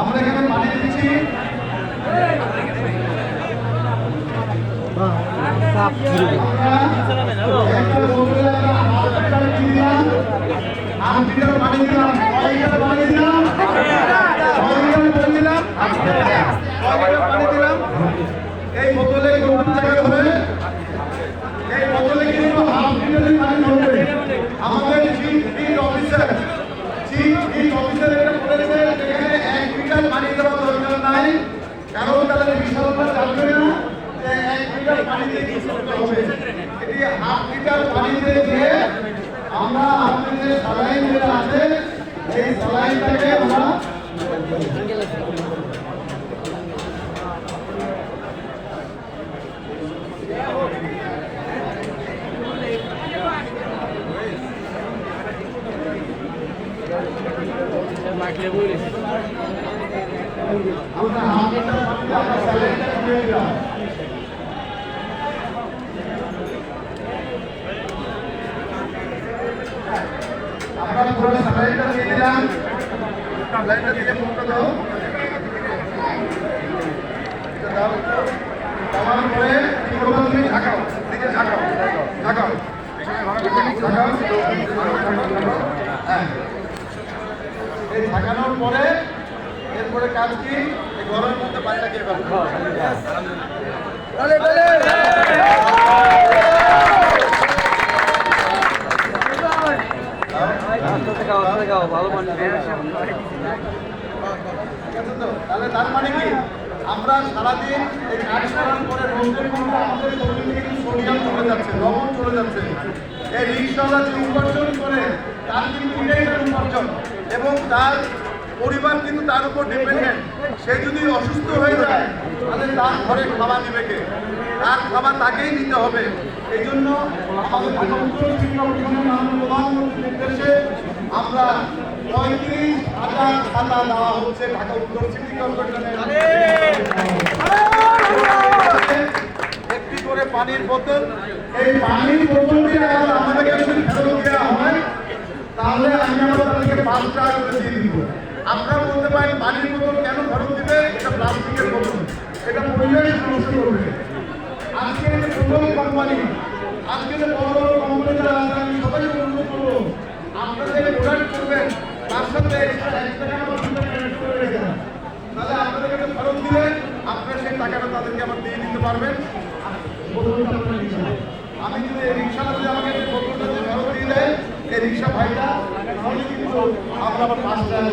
আমরা এখানে পানি দিচ্ছি এই বোতলে কিন্তু হাফ লিটার পানি ধরবে। আমাদের চিফ অফিসার এটা বলেছে এখানে 1 লিটার পানি দেওয়া দরকার নাই, কারণ তাদের বিশালতা জানবে না যে 1 লিটার পানি দিয়ে কি করতে হবে। এটি হাফ লিটার পানি দিয়ে আমরা আমাদের যে স্যালাইন যেটা আছে সেই স্যালাইনটাকে আমরা আমরা পুরো স্যালাইনটা দিয়ে দিলাম। স্যালাইনটা দিয়ে মুখটা দাও, দাও দেওয়ার পরে কি করবো তুমি ঢাকাও, দিকে ঢাকাও ঢাকাও হ্যাঁ। এই ঢাকানোর পরে এরপরে কাজ কি, এই গরমের মধ্যে পানিটা কে পাবে তাহলে তার মানে কি আমরা সারাদিন এই কাজ করার পরে রোদের মধ্যে আমাদের শরীর থেকে কিন্তু সোডিয়াম চলে যাচ্ছে, লবণ চলে যাচ্ছে। এই রিক্সাওয়ালা যে উপার্জন করে তার কিন্তু এটাই তার উপার্জন এবং তার পরিবার কিন্তু তার উপর ডিপেন্ডেন্ট। সে যদি অসুস্থ হয়ে যায় তাহলে তার ঘরে খাবার দিবে কে? তার খাবার তাকেই নিতে হবে। এই জন্য আমাদের ঢাকা উত্তর শিক্ষা প্রতিষ্ঠানের মাননীয় প্রধানমন্ত্রীর নির্দেশে আমরা 35,000 খাতা দেওয়া হচ্ছে ঢাকা উত্তর সিটি কর্পোরেশনের। একটি করে পানির বোতল, এই পানির বোতলটি আবার আমাদেরকে যদি ফেরত দেওয়া হয় তাহলে আমি আবার তাদেরকে 5 টাকা করে দিয়ে দিব। আপনারা বলতে পারেন পানির বোতল কেন ফেরত দিবে? এটা প্লাস্টিকের বোতল, এটা পরিবেশ নষ্ট করবে। আজকে যে প্রথম কোম্পানি, আজকে যে বড় বড় কোম্পানি যারা আছে আমি সবাই অনুরোধ করবো আপনারা যে প্রোডাক্ট করবেন তার সাথে তাহলে আপনাদের কাছে ফেরত দিলে আপনারা সেই টাকাটা তাদেরকে আবার দিয়ে দিতে পারবেন। আমি যদি এই রিক্সাটা যদি আমাকে বোতলটা যদি ফেরত দিয়ে দেয় এই রিক্সা ভাইটা তাহলে কিন্তু আমরা আবার 5 টাকা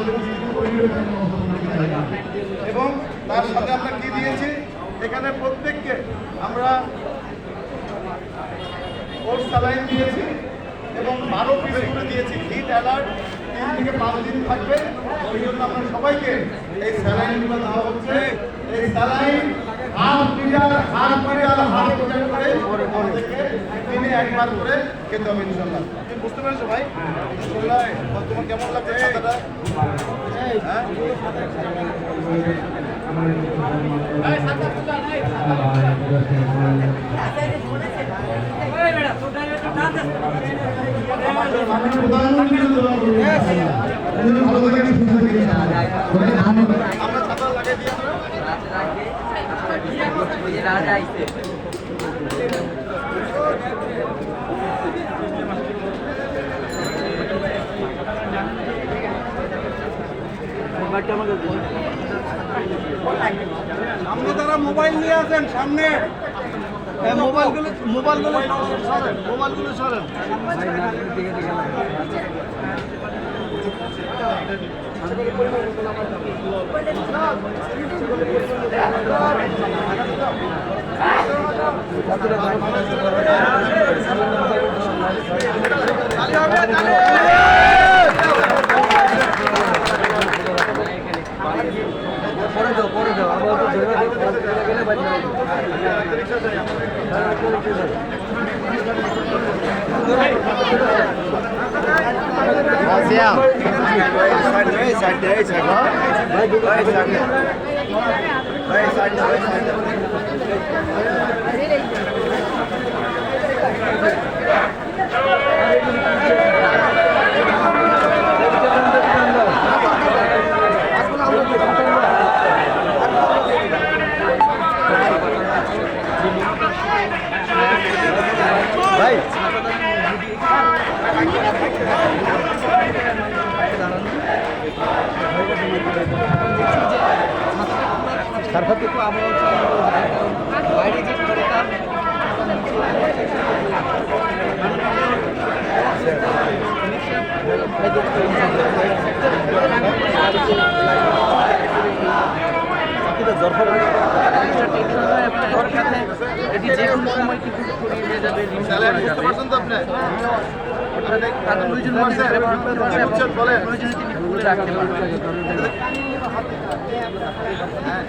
এবং তার সাথে আমরা কি দিয়েছি এখানে প্রত্যেককে আমরা কোর্স স্যালাইন দিয়েছি এবং 12 পিস করে দিয়েছি। হিট অ্যালার্ট 3 থেকে 5 দিন থাকবে, ওই জন্য আমরা সবাইকে এই স্যালাইনগুলো দেওয়া হচ্ছে। এই স্যালাইন হাফ লিটার করে আমাদেরকে দিনে একবার করে খেতে হবে ইনশাল্লাহ। তুমি বুঝতে পেরেছো ভাই? তোমার কেমন লাগছে খাতাটা? হ্যাঁ আমরা ছাতা লাগিয়ে দিয়ে সামনে যারা মোবাইল নিয়ে আছেন সামনে মোবাইলগুলো সরেন। পরে দাও আবার গেলে বাড়ি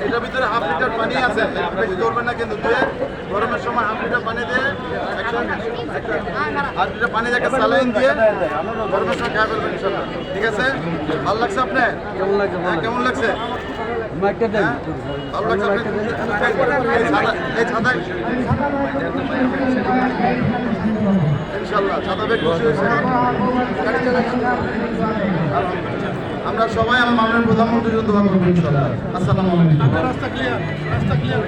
এটার ভিতরে হাফ লিটার পানি আছে, বেশি ধরবেন না কিন্তু দিয়ে গরমের সময় হাফ লিটার পানি দিয়ে হাফ লিটার পানি দিয়ে স্যালাইন দিয়ে গরমের সময় খাওয়া ফেলবেন ইনশাল্লাহ। ঠিক আছে, ভালো লাগছে আপনার? কেমন লাগছে? ভালো লাগছে এই ছাদা ইনশাল্লাহ ছাদা বেশ খুশি হয়েছে। আমরা সবাই আমার মাননীয় প্রধানমন্ত্রীর জন্য দোয়া করবো ইনশাআল্লাহ। আসসালামু আলাইকুম। রাস্তা ক্লিয়ার, রাস্তা ক্লিয়ার।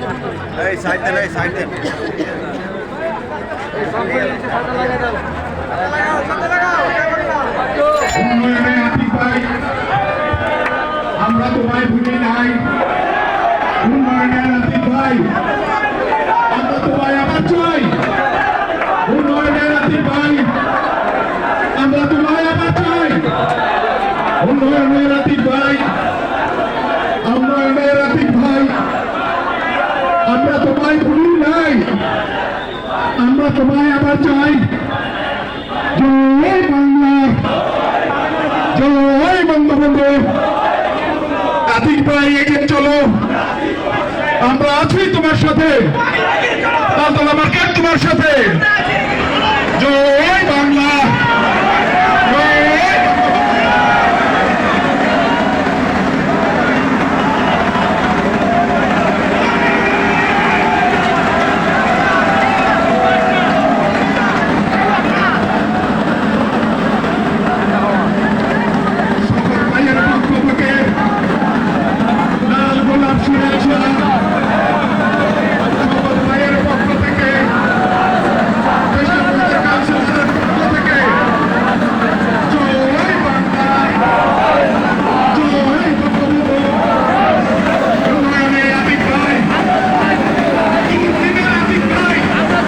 এই সাইড দেন, এই সাইড দেন। আমরা তোমায় ভুলি নাই উন্নয়নের আতিক ভাই, আমরা তোমায় আবার চাই উন্নয়নের আতিক ভাই, আমরা তোমায় আবার চাই উন্নয়নের আতিক ভাই, উন্নয়নের আতিক ভাই, আমরা তোমায় ভুলি নাই, আমরা তোমায় আবার চাই। জয় বাংলা, জয় বঙ্গবন্ধু। আতিক ভাই এগিয়ে চলো, আমরা আছি তোমার সাথে, তোমার সাথে।